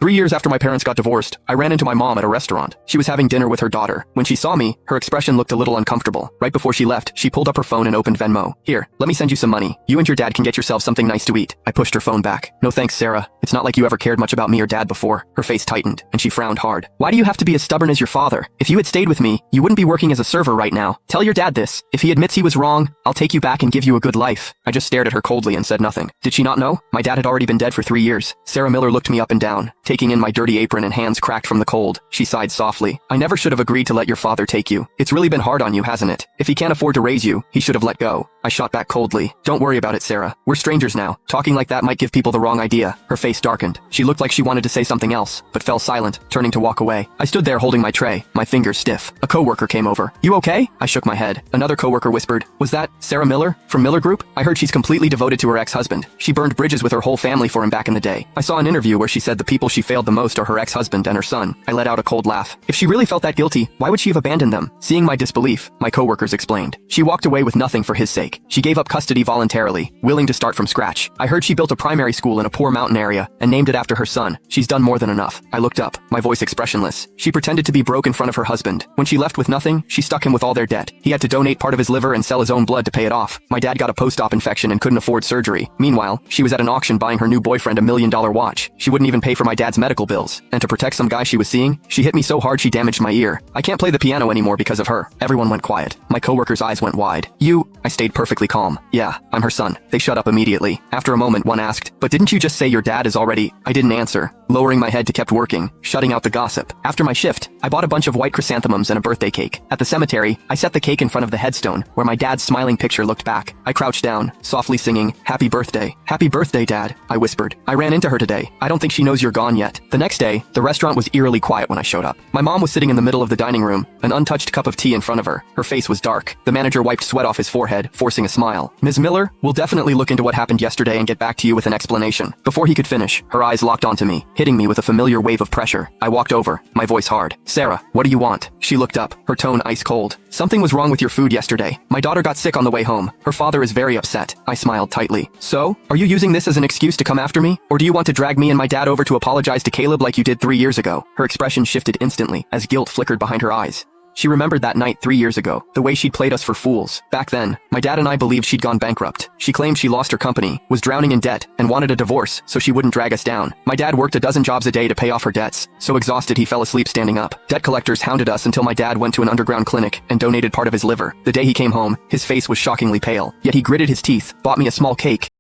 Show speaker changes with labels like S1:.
S1: 3 years after my parents got divorced, I ran into my mom at a restaurant. She was having dinner with her daughter. When she saw me, her expression looked a little uncomfortable. Right before she left, she pulled up her phone and opened Venmo. Here, let me send you some money. You and your dad can get yourself something nice to eat. I pushed her phone back. No thanks, Sarah. It's not like you ever cared much about me or dad before. Her face tightened, and she frowned hard. Why do you have to be as stubborn as your father? If you had stayed with me, you wouldn't be working as a server right now. Tell your dad this. If he admits he was wrong, I'll take you back and give you a good life. I just stared at her coldly and said nothing. Did she not know? My dad had already been dead for 3 years. Sarah Miller looked me up and down, taking in my dirty apron and hands cracked from the cold. She sighed softly. I never should have agreed to let your father take you. It's really been hard on you, hasn't it? If he can't afford to raise you, he should have let go. I shot back coldly. Don't worry about it, Sarah. We're strangers now. Talking like that might give people the wrong idea. Her face darkened. She looked like she wanted to say something else, but fell silent, turning to walk away. I stood there holding my tray, my fingers stiff. A coworker came over. You okay? I shook my head. Another coworker whispered, was that Sarah Miller from Miller Group? I heard she's completely devoted to her ex-husband. She burned bridges with her whole family for him back in the day. I saw an interview where she said the people she failed the most are her ex-husband and her son. I let out a cold laugh. If she really felt that guilty, why would she have abandoned them? Seeing my disbelief, my coworkers explained. She walked away with nothing for his sake. She gave up custody voluntarily, willing to start from scratch. I heard she built a primary school in a poor mountain area and named it after her son. She's done more than enough. I looked up, my voice expressionless. She pretended to be broke in front of her husband. When she left with nothing, she stuck him with all their debt. He had to donate part of his liver and sell his own blood to pay it off. My dad got a post-op infection and couldn't afford surgery. Meanwhile, she was at an auction buying her new boyfriend a $1 million watch. She wouldn't even pay for my dad's medical bills. And to protect some guy she was seeing, she hit me so hard she damaged my ear. I can't play the piano anymore because of her. Everyone went quiet. My coworker's eyes went wide. I stayed perfectly calm. Yeah, I'm her son. They shut up immediately. After a moment, one asked, but didn't you just say your dad is already... I didn't answer. Lowering my head to kept working, shutting out the gossip. After my shift, I bought a bunch of white chrysanthemums and a birthday cake. At the cemetery, I set the cake in front of the headstone, where my dad's smiling picture looked back. I crouched down, softly singing, Happy birthday. Happy birthday, Dad, I whispered. I ran into her today. I don't think she knows you're gone yet. The next day, the restaurant was eerily quiet when I showed up. My mom was sitting in the middle of the dining room, an untouched cup of tea in front of her. Her face was dark. The manager wiped sweat off his forehead, forcing a smile. Ms. Miller, we'll definitely look into what happened yesterday and get back to you with an explanation. Before he could finish, her eyes locked onto me, hitting me with a familiar wave of pressure. I walked over, my voice hard. Sarah, what do you want? She looked up, her tone ice cold. Something was wrong with your food yesterday. My daughter got sick on the way home. Her father is very upset. I smiled tightly. So, are you using this as an excuse to come after me? Or do you want to drag me and my dad over to apologize to Caleb like you did 3 years ago? Her expression shifted instantly, as guilt flickered behind her eyes. She remembered that night 3 years ago, the way she'd played us for fools. Back then, my dad and I believed she'd gone bankrupt. She claimed she lost her company, was drowning in debt, and wanted a divorce so she wouldn't drag us down. My dad worked a dozen jobs a day to pay off her debts. So exhausted he fell asleep standing up. Debt collectors hounded us until my dad went to an underground clinic and donated part of his liver. The day he came home, his face was shockingly pale. Yet he gritted his teeth, bought me a small cake,